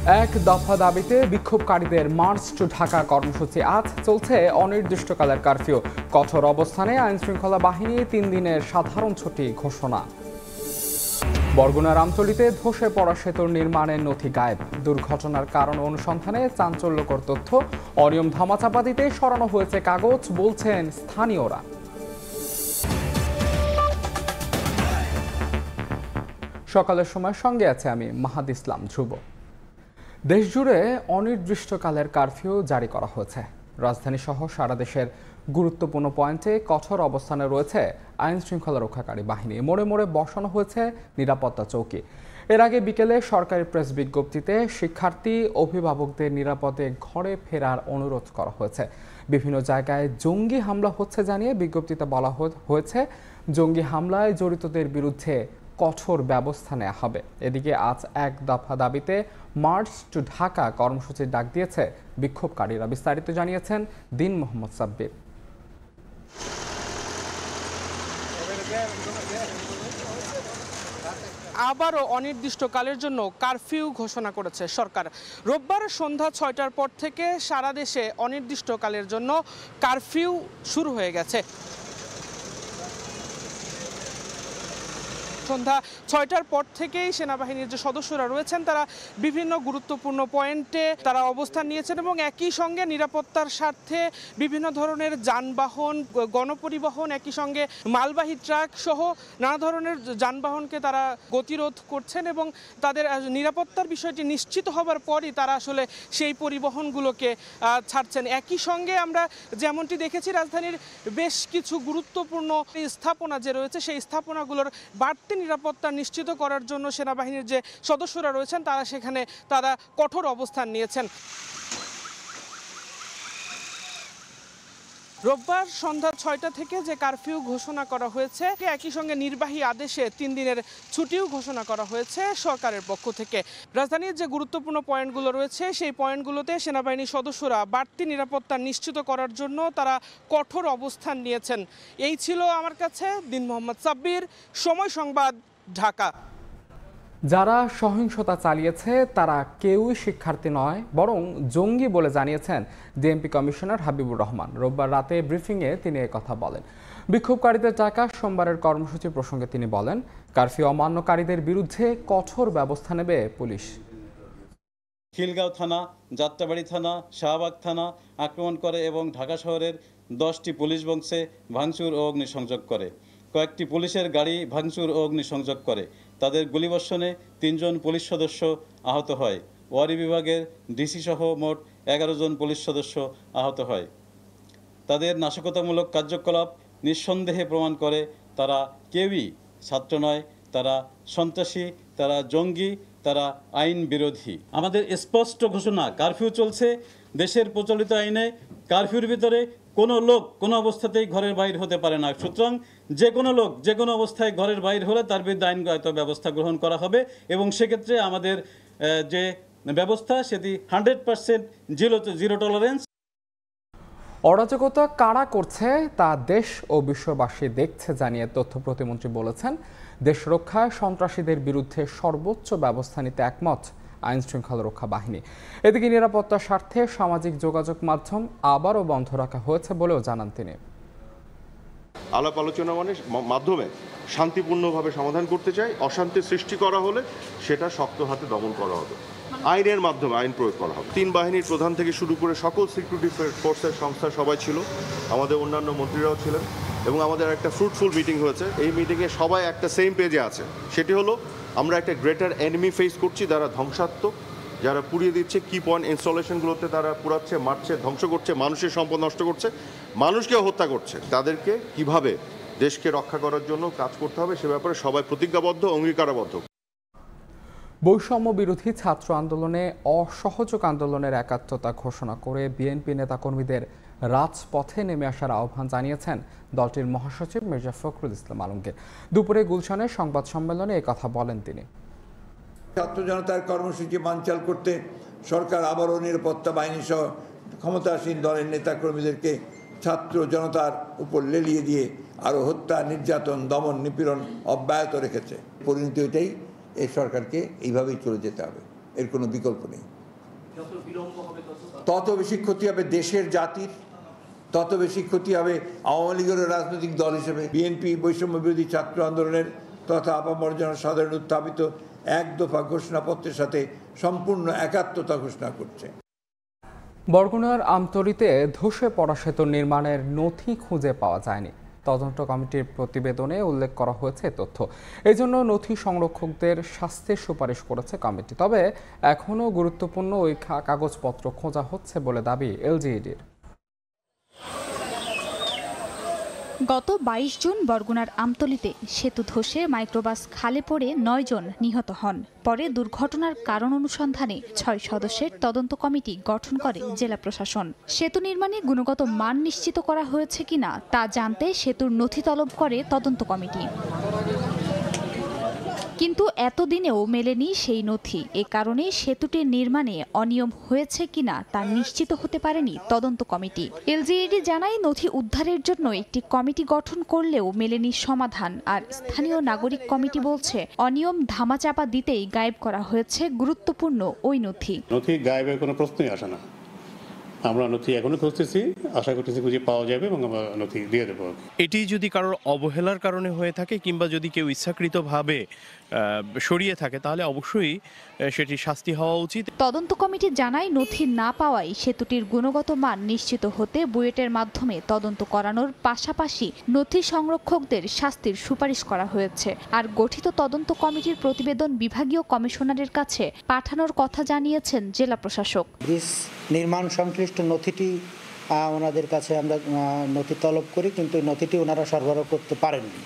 এক দফা দাবিতে বিক্ষোভকারীদের মার্চ টু ঢাকা কর্মসূচি আজ চলছে অনির্দিষ্টকালের কারফিউ। কঠোর অবস্থানে আইনশৃঙ্খলা বাহিনী 3 দিনের সাধারণ ছুটি ঘোষণা। বরগুনা রামতলিতে ধসে পড়া সেতুর নির্মাণের নথি গায়েব। দুর্ঘটনার কারণ অনুসন্ধানে চাঞ্চল্যকর তথ্য। অনিয়ম ধামাচাপা দিতে সরানো হয়েছে কাগজ, বলছেন স্থানীয়রা। সকালের সময় সঙ্গে আছে আমি মাহাদ ইসলাম ধ্রুব। দেশজুড়ে অনির্দিষ্টকালের কারফিউ জারি করা হয়েছে। রাজধানী সহ সারা দেশের গুরুত্বপূর্ণ পয়েন্টে কঠোর অবস্থানে রয়েছে আইন শৃঙ্খলা রক্ষাকারী বাহিনী। মোড়ে মোড়ে বসানো হয়েছে নিরাপত্তা চৌকি। এর আগে বিকেলে সরকারি প্রেস বিজ্ঞপ্তিতে শিক্ষার্থী অভিভাবকদের নিরাপদে ঘরে ফেরার অনুরোধ করা হয়েছে। বিভিন্ন জায়গায় জঙ্গি হামলা হচ্ছে জানিয়ে বিজ্ঞপ্তিতে বলা হয়েছে জঙ্গি হামলায় জড়িতদের বিরুদ্ধে কঠোর ব্যবস্থা নেওয়া হবে। এদিকে আজ এক দফা দাবিতে মার্চ টু ঢাকা কর্মসূচির ডাক দিয়েছে বিক্ষোভকারীরা। বিস্তারিত জানিয়েছেন দিন মোহাম্মদ সাব্বির। আবারও অনির্দিষ্টকালের জন্য কারফিউ ঘোষণা করেছে সরকার। রোববার সন্ধ্যা 6টার পর থেকে সারা দেশে অনির্দিষ্টকালের জন্য কারফিউ শুরু হয়ে গেছে। সন্ধ্যা 6টার পর থেকেই সেনাবাহিনীর যে সদস্যরা রয়েছেন তারা বিভিন্ন গুরুত্বপূর্ণ পয়েন্টে তারা অবস্থান নিয়েছেন এবং একই সঙ্গে নিরাপত্তার স্বার্থে বিভিন্ন ধরনের যানবাহন, গণপরিবহন, একই সঙ্গে মালবাহী ট্রাক সহ নানা ধরনের যানবাহনকে তারা গতিরোধ করছেন এবং তাদের নিরাপত্তার বিষয়টি নিশ্চিত হবার পরই তারা আসলে সেই পরিবহনগুলোকে ছাড়ছেন। একই সঙ্গে আমরা যেমনটি দেখেছি রাজধানীর বেশ কিছু গুরুত্বপূর্ণ স্থাপনা যে রয়েছে সেই স্থাপনাগুলোর বাড়তি নিরাপত্তা নিশ্চিত করার জন্য সেনাবাহিনীর যে সদস্যরা রয়েছেন তারা কঠোর অবস্থান নিয়েছেন। রোববার সন্ধ্যা 6টা থেকে যে কারফিউ ঘোষণা করা হয়েছে, একই সঙ্গে নির্বাহী আদেশে 3 দিনের ছুটিও ঘোষণা করা হয়েছে সরকারের পক্ষ থেকে। রাজধানীর যে গুরুত্বপূর্ণ পয়েন্টগুলো রয়েছে সেই পয়েন্টগুলোতে সেনাবাহিনীর সদস্যরা বাড়তি নিরাপত্তা নিশ্চিত করার জন্য তারা কঠোর অবস্থান নিয়েছেন। এই ছিল আমার কাছে দিন মোহাম্মদ সাব্বির, সময় সংবাদ, ঢাকা। যারা সহিংসতা চালিয়েছে তারা কেউই শিক্ষার্থী নয়, বরং জঙ্গি বলে জানিয়েছেন ডিএমপি কমিশনার হাবিবুর রহমান। রোববার রাতে ব্রিফিংয়ে তিনি কথা বলেন। বিক্ষোভকারীদের ডাকা সোমবারের কর্মসূচি প্রসঙ্গে তিনি বলেন, কারফিউ অমান্যকারীদের বিরুদ্ধে কঠোর ব্যবস্থা নেবে পুলিশ। খিলগাঁও থানা, যাত্রাবাড়ি থানা, শাহবাগ থানা আক্রমণ করে এবং ঢাকা শহরের 10টি পুলিশ বক্সে ভাঙচুর ও অগ্নিসংযোগ করে। কয়েকটি পুলিশের গাড়ি ভাঙচুর ও অগ্নিসংযোগ করে। তাদের গুলিবর্ষণে 3 জন পুলিশ সদস্য আহত হয়। ওয়ারী বিভাগের ডিসি সহ মোট 11 জন পুলিশ সদস্য আহত হয়। তাদের নাশকতামূলক কার্যকলাপ নিঃসন্দেহে প্রমাণ করে তারা কেউই ছাত্র নয়, তারা সন্ত্রাসী, তারা জঙ্গি, তারা আইন বিরোধী। আমাদের স্পষ্ট ঘোষণা, কারফিউ চলছে। দেশের প্রচলিত আইনে কারফিউর ভিতরে কোনো লোক কোনো অবস্থাতেই ঘরের বাইর হতে পারে না। সুতরাং যে কোনো লোক যে কোনো অবস্থায় ঘরের বাইর হলে তার বিরুদ্ধে আইনগত ব্যবস্থা গ্রহণ করা হবে এবং সেক্ষেত্রে আমাদের যে ব্যবস্থা সেটি 100% জিরো টলারেন্স। অরাজকতা কারা করছে তা দেশ ও বিশ্ববাসী দেখছে জানিয়ে তথ্য প্রতিমন্ত্রী বলেছেন, দেশ রক্ষায় সন্ত্রাসীদের বিরুদ্ধে সর্বোচ্চ ব্যবস্থা নিতে একমত আইন শৃঙ্খলা রক্ষা বাহিনী। এদিকে নিরাপত্তার স্বার্থে সামাজিক যোগাযোগ মাধ্যম আবারও বন্ধ রাখা হয়েছে বলেও জানান তিনি। আলাপ আলোচনার মাধ্যমে শান্তিপূর্ণভাবে সমাধান করতে চাই। অশান্তি সৃষ্টি করা হলে সেটা শক্ত হাতে দমন করা হবে, আইনের মাধ্যমে আইন প্রয়োগ করা হবে। 3 বাহিনীর প্রধান থেকে শুরু করে সকল সিকিউরিটি ফোর্সের সংস্থা সবাই ছিল, আমাদের অন্যান্য মন্ত্রীরাও ছিলেন এবং আমাদের একটা ফ্রুটফুল মিটিং হয়েছে। এই মিটিংয়ে সবাই একটা সেম পেজে আছে, সেটি হলো আমরা একটা গ্রেটার এনিমি ফেস করছি, যারা ধ্বংসাত্মক, যারা পুড়িয়ে দিচ্ছে, কি পয়েন্ট ইনস্টলেশনগুলোতে তারা পুরাচ্ছে, মারছে, ধ্বংস করছে, মানুষের সম্পদ নষ্ট করছে, মানুষকেও হত্যা করছে। তাদেরকে কিভাবে দেশকে রক্ষা করার জন্য কাজ করতে হবে সে ব্যাপারে সবাই প্রতিজ্ঞাবদ্ধ, অঙ্গীকারবদ্ধ। বৈষম্য বিরোধী ছাত্র আন্দোলনে অসহযোগ আন্দোলনের একাত্মতা ঘোষণা করে বিএনপি নেতাকর্মীদের রাজপথে নেমে আসার আহ্বান জানিয়েছেন দলটির মহাসচিব মির্জা ফখরুল ইসলাম আলমগীর। দুপুরে গুলশানের সংবাদ সম্মেলনে কথা বলেন তিনি। ছাত্র জনতার কর্মসূচি বানচাল করতে সরকার আবারও নিরাপত্তা বাহিনী সহ ক্ষমতাসীন দলের নেতাকর্মীদেরকে ছাত্র জনতার উপর লেলিয়ে দিয়ে আরও হত্যা, নির্যাতন, দমন, নিপীড়ন অব্যাহত রেখেছে। পরিণতি এটাই, এই সরকারকে এইভাবেই চলে যেতে হবে। এর কোনো বিকল্প নেই। তত বেশি ক্ষতি হবে দেশের, জাতির, তত বেশি ক্ষতি হবে আওয়ামী লীগের রাজনৈতিক দল হিসেবে। বিএনপি বৈষম্য বিরোধী ছাত্র আন্দোলনের তথা আপামর জনসাধারণ উত্থাপিত এক দফা ঘোষণাপত্রের সাথে সম্পূর্ণ একাত্মতা ঘোষণা করছে। বরগুনার আমতলীতে ধসে পড়া সেতু নির্মাণের নথি খুঁজে পাওয়া যায়নি। তদন্ত কমিটির প্রতিবেদনে উল্লেখ করা হয়েছে তথ্য। এজন্য নথি সংরক্ষকদের শাস্তির সুপারিশ করেছে কমিটি। তবে এখনও গুরুত্বপূর্ণ ওই কাগজপত্র খোঁজা হচ্ছে বলে দাবি এলজিইডির। গত ২২ জুন বরগুনার আমতলীতে সেতু ধসে মাইক্রোবাস খালে পড়ে ৯ জন নিহত হন। পরে দুর্ঘটনার কারণ অনুসন্ধানে ৬ সদস্যের তদন্ত কমিটি গঠন করে জেলা প্রশাসন। সেতু নির্মাণে গুণগত মান নিশ্চিত করা হয়েছে কিনা তা জানতে সেতুর নথি তলব করে তদন্ত কমিটি। কিন্তু এতদিনেও মেলেনি সেই নথি। এ কারণে সেতুটির নির্মাণে অনিয়ম হয়েছে কিনা তা নিশ্চিত হতে পারেনি তদন্ত কমিটি। এলজিইডি জানায়, নথি উদ্ধারের জন্য একটি কমিটি গঠন করলেও মেলেনি সমাধান। আর স্থানীয় নাগরিক কমিটি বলছে, অনিয়ম ধামাচাপা দিতেই গায়েব করা হয়েছে গুরুত্বপূর্ণ ওই নথি। নথি গায়েবের কোনো প্রশ্নই আসে না। আমরা নথি এখনো খুঁজতেছি, আশা করতেছি খুঁজে পাওয়া যাবে এবং আমরা নথি দিয়ে দেবো। এটি যদি কারোর অবহেলার কারণে হয়ে থাকে কিংবা যদি কেউ ইচ্ছাকৃতভাবে সরিয়ে থাকে, তাহলে অবশ্যই সেটি শাস্তি হওয়া উচিত। তদন্ত কমিটি জানায়, নথি না পাওয়ায় সেতুটির গুণগত মান নিশ্চিত হতে বুয়েটের মাধ্যমে তদন্ত করানোর পাশাপাশি নথি সংরক্ষকদের শাস্তির সুপারিশ করা হয়েছে। আর গঠিত তদন্ত কমিটির প্রতিবেদন বিভাগীয় কমিশনারের কাছে পাঠানোর কথা জানিয়েছেন জেলা প্রশাসক। ব্রিজ নির্মাণ সংশ্লিষ্ট নথিটি ওনাদের কাছে আমরা নথি তলব করি, কিন্তু নথিটি ওনারা সরবরাহ করতে পারেননি।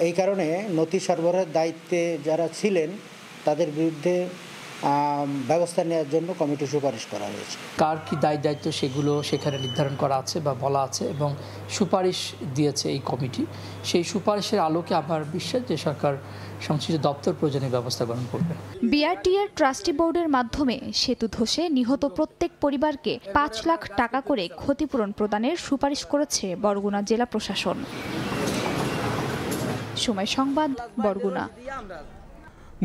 এই কারণে নথি সরবরাহের দায়িত্বে যারা ছিলেন তাদের বিরুদ্ধে ব্যবস্থা নেওয়ার জন্য কমিটি সুপারিশ করা হয়েছে। কার কি দায়িত্ব সেগুলো সেখানে নির্ধারণ করা আছে বা বলা আছে এবং সুপারিশ দিয়েছে এই কমিটি। সেই সুপারিশের আলোকে আমার বিশ্বাস যে সরকার সংশ্লিষ্ট দপ্তর প্রয়োজনীয় ব্যবস্থা গ্রহণ করবে। বিআরটিএর ট্রাস্টি বোর্ডের মাধ্যমে সেতু ধসে নিহত প্রত্যেক পরিবারকে ৫ লাখ টাকা করে ক্ষতিপূরণ প্রদানের সুপারিশ করেছে বরগুনা জেলা প্রশাসন। সময় সংবাদ, বরগুনা।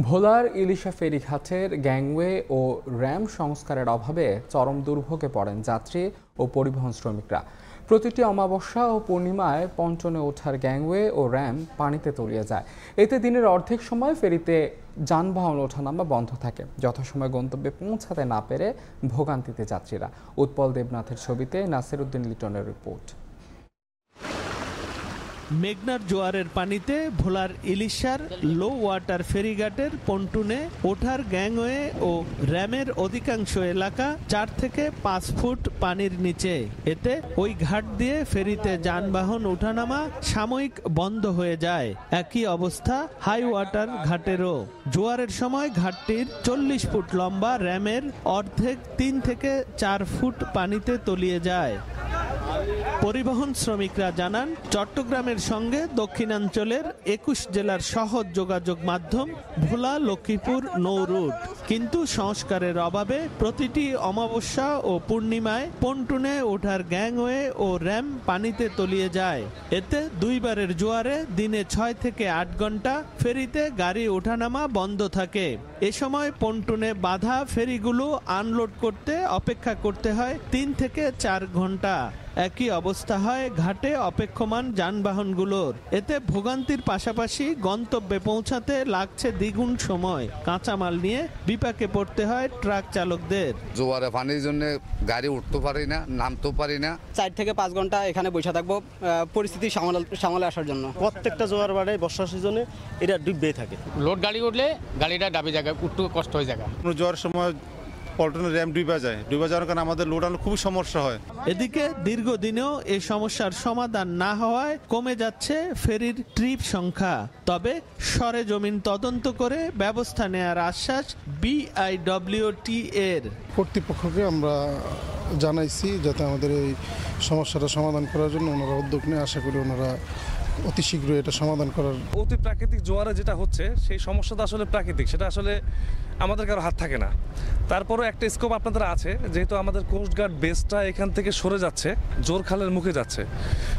ভোলার ইলিশা ফেরিঘাটের গ্যাংওয়ে ও র্যাম সংস্কারের অভাবে চরম দুর্ভোগে পড়েন যাত্রী ও পরিবহন শ্রমিকরা। প্রতিটি অমাবস্যা ও পূর্ণিমায় পন্টনে ওঠার গ্যাংওয়ে ও র্যাম পানিতে তলিয়ে যায়। এতে দিনের অর্ধেক সময় ফেরিতে যানবাহন ওঠানামা বন্ধ থাকে। যথাসময়ে গন্তব্যে পৌঁছাতে না পেরে ভোগান্তিতে যাত্রীরা। উৎপল দেবনাথের ছবিতে নাসির উদ্দিন লিটনের রিপোর্ট। মেঘনার জোয়ারের পানিতে ভোলার ইলিশার লো ওয়াটার ফেরিঘাটের পন্টুনে ওঠার গ্যাংওয়ে ও র্যামের অধিকাংশ এলাকা 4 থেকে 5 ফুট পানির নিচে। এতে ওই ঘাট দিয়ে ফেরিতে যানবাহন ওঠানামা সাময়িক বন্ধ হয়ে যায়। একই অবস্থা হাই ওয়াটার ঘাটেরও। জোয়ারের সময় ঘাটটির 40 ফুট লম্বা র্যামের অর্ধেক 3 থেকে 4 ফুট পানিতে তলিয়ে যায়। পরিবহন শ্রমিকরা জানান, চট্টগ্রামের সঙ্গে দক্ষিণাঞ্চলের 21 জেলার সহজ যোগাযোগ মাধ্যম ভোলা লক্ষ্মীপুর নৌ রুট, কিন্তু সংস্কারের অভাবে প্রতিটি অমাবস্যা ও পূর্ণিমায় পন্টুনে ওঠার গ্যাংওয়ে ও র্যাম পানিতে তলিয়ে যায়। এতে দুইবারের জোয়ারে দিনে 6 থেকে 8 ঘন্টা ফেরিতে গাড়ি ওঠানামা বন্ধ থাকে। এ সময় পন্টুনে বাধা ফেরিগুলো আনলোড করতে অপেক্ষা করতে হয় 3 থেকে 4 ঘন্টা। একই অবস্থা হয় ঘাটে অপেক্ষমান যানবাহনগুলোর। এতে ভোগান্তির পাশাপাশি গন্তব্যে পৌঁছাতে লাগছে দ্বিগুণ সময়। কাঁচামাল নিয়ে বিপাকে পড়তে হয় ট্রাক চালকদের। জোয়ারে পানির জন্য গাড়ি উঠতে পারি না, নামতেও পারি না। 4 থেকে 5 ঘন্টা এখানে বসে থাকবো পরিস্থিতি সামালে আসার জন্য। প্রত্যেকটা জোয়ার বাড়ে বর্ষার সিজনে এটা ডুববেই থাকে। লোড গাড়ি উঠলে গাড়িটা ডাবে জায়গায় উঠতে কষ্ট হয়ে যায়। জোয়ার সময় পল্টনের র্যাম ডুবে যাওয়ার কারণে আমাদের লোড আনতে খুব সমস্যা হয়। এদিকে দীর্ঘদিনেও এই সমস্যার সমাধান না হওয়ায় কমে যাচ্ছে ফেরির ট্রিপ সংখ্যা। তবে সরেজমিন তদন্ত করে ব্যবস্থা নেওয়ার আশ্বাস বিআইডব্লিউটি এর। কর্তৃপক্ষকে আমরা জানাইছি যাতে আমাদের এই সমস্যাটা সমাধান করার জন্য ওনারা উদ্যোগ নেয়। আশা করি ওনারা অতি শীঘ্রই এটা সমাধান করার। অতি প্রাকৃতিক জোয়ারে যেটা হচ্ছে সেই সমস্যাটা আসলে প্রাকৃতিক, সেটা আসলে আমাদের কারো হাত থাকে না। তারপরও একটা স্কোপ আপনাদের আছে, যেহেতু আমাদের কোস্টগার্ড বেসটা এখান থেকে সরে যাচ্ছে, জোরখালের মুখে যাচ্ছে,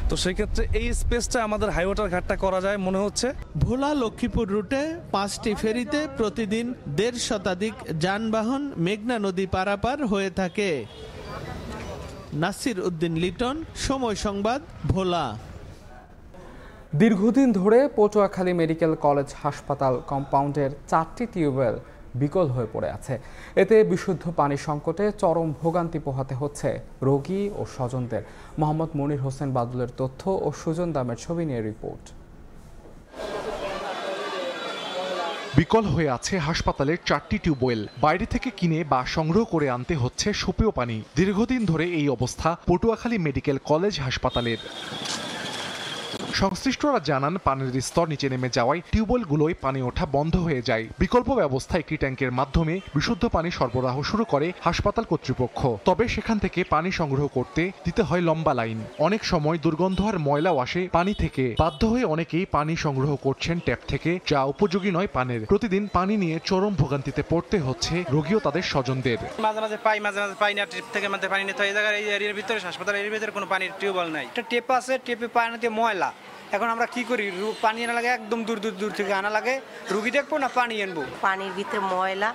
তো সেই ক্ষেত্রে এই স্পেসটা আমাদের হাইওয়াটার ঘাটটা করা যায় মনে হচ্ছে। ভোলা লক্ষ্মীপুর রুটে 5টি ফেরিতে প্রতিদিন 1.5 শতাধিক যানবাহন মেঘনা নদী পারাপার হয়ে থাকে। নাসির উদ্দিন লিটন, সময় সংবাদ, ভোলা। দীর্ঘদিন ধরে পটুয়াখালী মেডিকেল কলেজ হাসপাতাল কম্পাউন্ডের 4টি টিউবওয়েল বিকল হয়ে পড়ে আছে। এতে বিশুদ্ধ পানি সংকটে চরম ভোগান্তি পোহাতে হচ্ছে রোগী ও স্বজনদের। মোহাম্মদ মনির হোসেন বাদুলের তথ্য ও সুজন দামের ছবি নিয়ে রিপোর্ট। বিকল হয়ে আছে হাসপাতালের 4টি টিউবওয়েল। বাইরে থেকে কিনে বা সংগ্রহ করে আনতে হচ্ছে সুপেয় পানি। দীর্ঘদিন ধরে এই অবস্থা পটুয়াখালী মেডিকেল কলেজ হাসপাতালের। সংশ্লিষ্টরা জানান, পানির স্তর নিচে নেমে যাওয়ায় টিউবওয়েলগুলোয় পানি ওঠা বন্ধ হয়ে যায়। বিকল্প ব্যবস্থা একটি ট্যাঙ্কের মাধ্যমে বিশুদ্ধ পানি সরবরাহ শুরু করে হাসপাতাল কর্তৃপক্ষ। তবে সেখান থেকে পানি সংগ্রহ করতে দিতে হয় লম্বা লাইন। অনেক সময় দুর্গন্ধ আর ময়লাও আসে পানি থেকে। বাধ্য হয়ে অনেকেই পানি সংগ্রহ করছেন ট্যাপ থেকে, যা উপযোগী নয় পানের। প্রতিদিন পানি নিয়ে চরম ভোগান্তিতে পড়তে হচ্ছে রোগী ও তাদের স্বজনদের। মাঝে মাঝে পাই না, ট্রিপ থেকে মধ্যে পানি নিতে হয়। এই জায়গায় এই এরিয়ার ভিতরে হাসপাতালের এরিয়ার ভিতরে কোনো পানির টিউবওয়েল নাই। একটা টেপ আছে, টেপে পানিতে ময়লা। এখন আমরা কি করি, পানি আনা লাগে একদম দূর থেকে আনা লাগে। রুগী দেখবো না পানি আনবো, পানির ভিতরে ময়লা,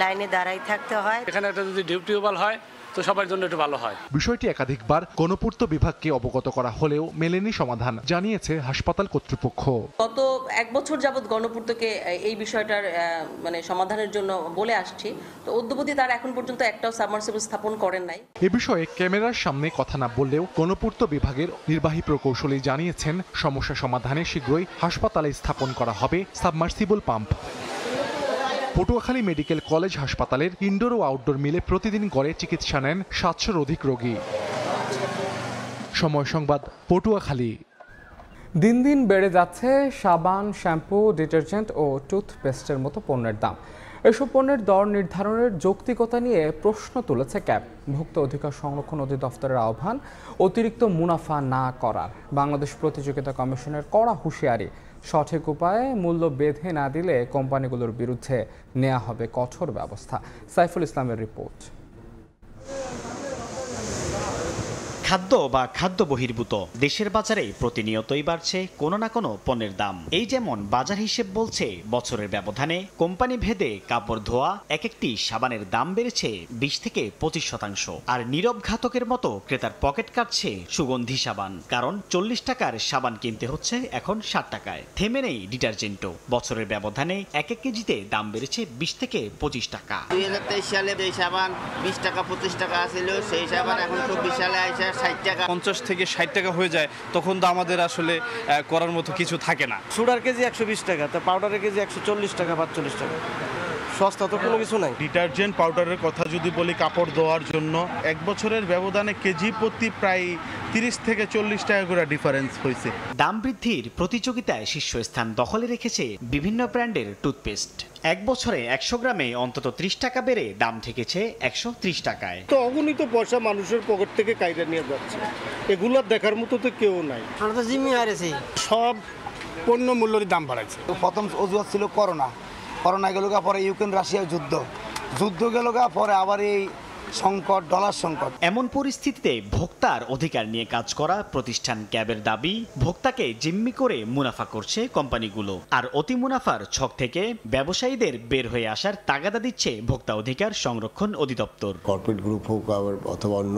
লাইনে দাঁড়াই থাকতে হয়। এখানে একটা যদি টিউবওয়েল হয় তো সবার জন্য একটু ভালো হয়। বিষয়টি একাধিকবার গণপূর্ত বিভাগকে অবগত করা হলেও মেলেনি সমাধান, জানিয়েছে হাসপাতাল কর্তৃপক্ষ। গত 1 বছর যাবৎ গণপূর্তকে এই বিষয়টার সমাধানের জন্য বলে আসছি, তো অদ্যবধি তার এখন পর্যন্ত একটাও সাবমার্সিবল স্থাপন করেন নাই। এ বিষয়ে ক্যামেরার সামনে কথা না বললেও গণপূর্ত বিভাগের নির্বাহী প্রকৌশলী জানিয়েছেন, সমস্যা সমাধানে শীঘ্রই হাসপাতালে স্থাপন করা হবে submersible pump. Patuakhali medical college হাসপাতালের ইনডোর ও আউটডোর মিলে প্রতিদিন গড়ে চিকিৎসা নেন 700-র অধিক রোগী। সময় সংবাদ, পটুয়াখালী। দিন দিন বেড়ে যাচ্ছে সাবান, শ্যাম্পু, ডিটারজেন্ট ও টুথপেস্টের মতো পণ্যের দাম। এসব পণ্যের দর নির্ধারণের যৌক্তিকতা নিয়ে প্রশ্ন তুলেছে ক্যাব। ভোক্তা অধিকার সংরক্ষণ অধিদপ্তরের আহ্বান, অতিরিক্ত মুনাফা না করার। বাংলাদেশ প্রতিযোগিতা কমিশনের কড়া হুঁশিয়ারি, সঠিক উপায়ে মূল্য বেঁধে না দিলে কোম্পানিগুলোর বিরুদ্ধে নেওয়া হবে কঠোর ব্যবস্থা। সাইফুল ইসলামের রিপোর্ট। খাদ্য বা খাদ্য বহির্ভূত দেশের বাজারে প্রতিনিয়তই বাড়ছে কোনো না কোনো পণ্যের দাম। এই যেমন বাজার হিসেব বলছে, বছরের ব্যবধানে কোম্পানি ভেদে কাপড় ধোয়া এক একটি সাবানের দাম বেড়েছে 20 থেকে 25%। আর নীরব ঘাতকের মতো ক্রেতার পকেট কাটছে সুগন্ধি সাবান, কারণ 40 টাকার সাবান কিনতে হচ্ছে এখন 60 টাকায়। থেমে নেই ডিটারজেন্টও। বছরের ব্যবধানে 1 কেজিতে দাম বেড়েছে 20 থেকে 25 টাকা। 2023 সালে এই সাবান 20 টাকা 25 টাকা ছিল, সেই সাবান এখন 24 সালে আইসা 60 টাকা 50 থেকে 60 টাকা হয়ে যায়, তখন তো আমাদের আসলে করার মতো কিছু থাকে না। সুগার কেজি 120 টাকা, তা পাউডারের কেজি 140 টাকা 45 টাকা। সস্তা তো কোনো কিছু নাই। ডিটারজেন্ট পাউডারের কথা যদি বলি, কাপড় ধোয়ার জন্য 1 বছরের ব্যবধানে কেজি প্রতি প্রায় 30 থেকে 40 টাকা করে ডিফারেন্স হয়েছে। দাম বৃদ্ধির প্রতিযোগিতায় শীর্ষস্থান দখলে রেখেছে বিভিন্ন ব্র্যান্ডের টুথপেস্ট। 1 বছরে 100 গ্রামে অন্তত 30 টাকা বেড়ে দাম ঠেকেছে 130 টাকায়। তো অগণিত পয়সা মানুষের পকেট থেকে কাইরা নিয়ে যাচ্ছে, এগুলো দেখার মতো তো কেউ নাই। আমরা তো জিম্মি হারেছি, সব পণ্য মূল্যের দাম বাড়াচ্ছে। প্রথম অজুহাত ছিল করোনা গেল গা, পরে ইউক্রেন রাশিয়া যুদ্ধ গেল গা, পরে আবার এই সংকট, ডলার সংকট। এমন পরিস্থিতিতে ভোক্তার অধিকার নিয়ে কাজ করা প্রতিষ্ঠান ক্যাবের দাবি, ভোক্তাকে জিম্মি করে মুনাফা করছে কোম্পানিগুলো। আর অতি মুনাফার ছক থেকে ব্যবসায়ীদের বের হয়ে আসার তাগাদা দিচ্ছে ভোক্তা অধিকার সংরক্ষণ অধিদপ্তর। কর্পোরেট গ্রুপ হোক অথবা অন্য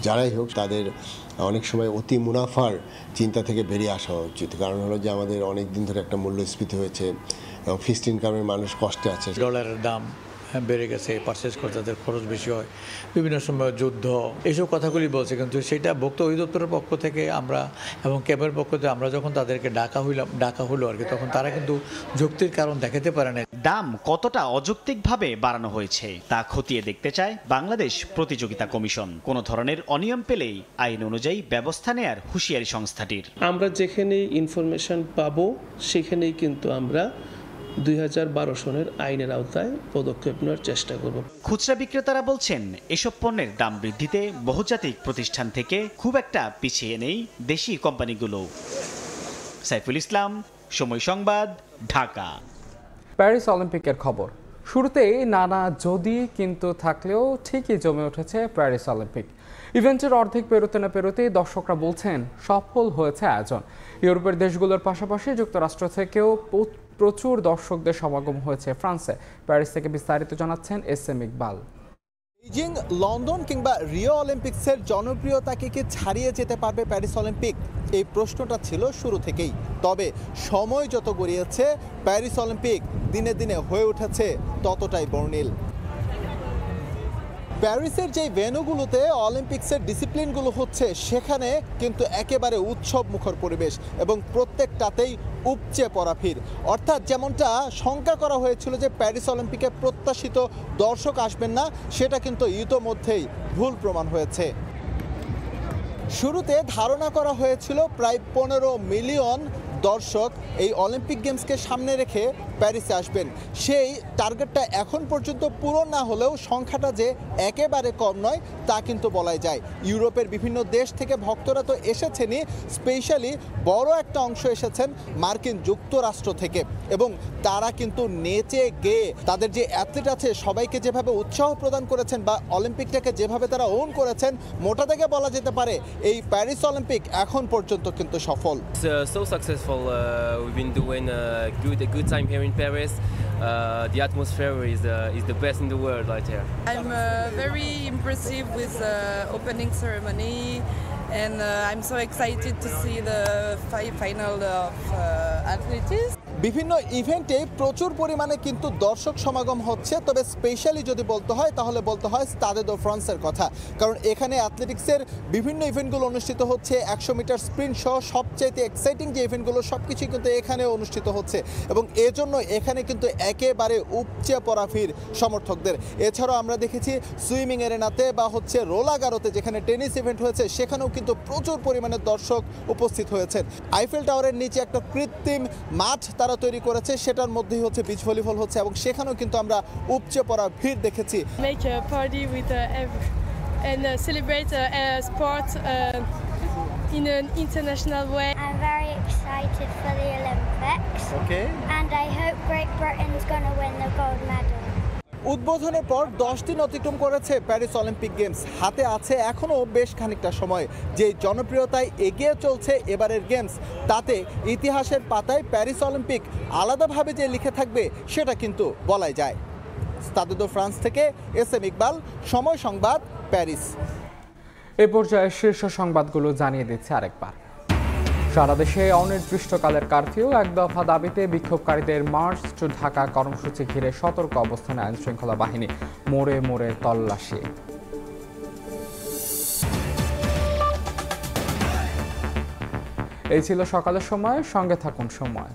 যারাই হোক, তাদের অনেক সময় অতি মুনাফার চিন্তা থেকে বেরিয়ে আসা উচিত। কারণ হলো যে আমাদের অনেক দিন ধরে একটা মূল্যস্ফীতি হয়েছে এবং ফিক্সড ইনকামের মানুষ কষ্টে আছে। ডলারের দাম বেড়ে গেছে, পারচেস করতে তাদের খরচ বেশি হয়, বিভিন্ন সময় যুদ্ধ, এইসব কথাগুলি বলছে। কিন্তু সেটা ভোক্তা অধিদপ্তরের পক্ষ থেকে আমরা এবং ক্যাবের পক্ষ থেকে আমরা যখন তাদেরকে ডাকা হলো আর কি, তখন তারা কিন্তু যুক্তির কারণ দেখাতে পারে না। দাম কতটা অযৌক্তিকভাবে বাড়ানো হয়েছে তা খতিয়ে দেখতে চায় বাংলাদেশ প্রতিযোগিতা কমিশন। কোনো ধরনের অনিয়ম পেলেই আইন অনুযায়ী ব্যবস্থা নেয়ার হুঁশিয়ারি সংস্থাটির। আমরা যেখানেই ইনফরমেশন পাবো সেখানেই কিন্তু আমরা 2012 সনের আইনের আওতায় পদক্ষেপ নেওয়ার চেষ্টা করব। খুচরা বিক্রেতারা বলছেন, এসব পণ্যের দাম বৃদ্ধিতে বহুজাতিক প্রতিষ্ঠান থেকে খুব একটা পিছিয়ে নেই দেশি কোম্পানিগুলো। সাইফুল ইসলাম, সময় সংবাদ, ঢাকা। প্যারিস অলিম্পিকের খবর। শুরুতেই নানা যদি কিন্তু থাকলেও ঠিকই জমে উঠেছে প্যারিস অলিম্পিক। ইভেন্টের অর্ধেক পেরোতে না পেরোতেই দর্শকরা বলছেন সফল হয়েছে আয়োজন। ইউরোপের দেশগুলোর পাশাপাশি যুক্তরাষ্ট্র থেকেও প্রচুর দর্শকদের সমাগম হয়েছে ফ্রান্সে। প্যারিস থেকে বিস্তারিত জানাচ্ছেন SM ইকবাল। বেইজিং, লন্ডন কিংবা রিও অলিম্পিক্সের জনপ্রিয়তাকে কি ছাড়িয়ে যেতে পারবে প্যারিস অলিম্পিক? এই প্রশ্নটা ছিল শুরু থেকেই। তবে সময় যত গড়িয়েছে প্যারিস অলিম্পিক দিনে দিনে হয়ে উঠেছে ততটাই বর্ণিল। প্যারিসের যে ভেন্যুগুলোতে অলিম্পিক্সের ডিসিপ্লিনগুলো হচ্ছে সেখানে কিন্তু একেবারে উৎসব মুখর পরিবেশ এবং প্রত্যেকটাতেই উপচে পড়া ভিড়। অর্থাৎ যেমনটা শঙ্কা করা হয়েছিল যে প্যারিস অলিম্পিকে প্রত্যাশিত দর্শক আসবেন না, সেটা কিন্তু ইতোমধ্যেই ভুল প্রমাণ হয়েছে। শুরুতে ধারণা করা হয়েছিল প্রায় 15 মিলিয়ন দর্শক এই অলিম্পিক গেমসকে সামনে রেখে প্যারিসে আসবেন। সেই টার্গেটটা এখন পর্যন্ত পূরণ না হলেও সংখ্যাটা যে একেবারে কম নয় তা কিন্তু বলাই যায়। ইউরোপের বিভিন্ন দেশ থেকে ভক্তরা তো এসেছেনই, স্পেশালি বড় একটা অংশ এসেছেন মার্কিন যুক্তরাষ্ট্র থেকে, এবং তারা কিন্তু নেচে গেয়ে তাদের যে অ্যাথলিট আছে সবাইকে যেভাবে উৎসাহ প্রদান করেছেন বা অলিম্পিকটাকে যেভাবে তারা ওন করেছেন, মোটা থেকে বলা যেতে পারে এই প্যারিস অলিম্পিক এখন পর্যন্ত কিন্তু সফল। So successful. We've been doing a good time here in Paris. The atmosphere is the best in the world right here. I'm very impressive with the opening ceremony, and I'm so excited to see the final of athletics. বিভিন্ন ইভেন্টে প্রচুর পরিমাণে কিন্তু দর্শক সমাগম হচ্ছে, তবে specially যদি বলতে হয় তাহলে বলতে হয় স্টাদে দো ফ্রান্সের কথা। কারণ এখানে অ্যাথলেটিক্সের বিভিন্ন ইভেন্টগুলো অনুষ্ঠিত হচ্ছে, 100 মিটার স্প্রিন্ট সহ সবচাইতে এক্সাইটিং যে ইভেন্টগুলো সবকিছুই কিন্তু এখানে অনুষ্ঠিত হচ্ছে, এবং এজন্য এখানে কিন্তু একেবারে উপচে পড়া ভিড় সমর্থকদের। এছাড়াও আমরা দেখেছি সুইমিং এরেনাতে বা হচ্ছে রোলাগারোতে যেখানে টেনিস ইভেন্ট হয়েছে সেখানেও কিন্তু প্রচুর পরিমাণে দর্শক উপস্থিত হয়েছেন। আইফেল টাওয়ারের নিচে একটা কৃত্রিম মাঠ তারা তৈরি করেছে, সেটার মধ্যেই হচ্ছে বিচ ভলিবল হচ্ছে, এবং সেখানেও কিন্তু আমরা উপচে পড়া ভিড় দেখেছি। Make a party with and celebrate sport in an international way. I'm very excited for the Olympics. Okay. And I hope Great Britain's going to win the gold medal. উদ্বোধনের পর 10 দিন অতিক্রম করেছে প্যারিস অলিম্পিক গেমস। হাতে আছে এখনও বেশ খানিকটা সময়। যে জনপ্রিয়তায় এগিয়ে চলছে এবারের গেমস, তাতে ইতিহাসের পাতায় প্যারিস অলিম্পিক আলাদাভাবে যে লিখে থাকবে সেটা কিন্তু বলাই যায়। স্টাদে দো ফ্রান্স থেকে SM ইকবাল, সময় সংবাদ, প্যারিস। এ পর্যায়ে শীর্ষ সংবাদগুলো জানিয়ে দিচ্ছে আরেকবার। সারা দেশে অনির্দিষ্টকালের কারফিউ, এক দফা দাবিতে বিক্ষোভকারীদের মার্চ টু ঢাকা কর্মসূচি ঘিরে সতর্ক অবস্থানে আইনশৃঙ্খলা বাহিনী, মোড়ে মোড়ে তল্লাশি। এই ছিল সকালের সময়, সঙ্গে থাকুন সময়।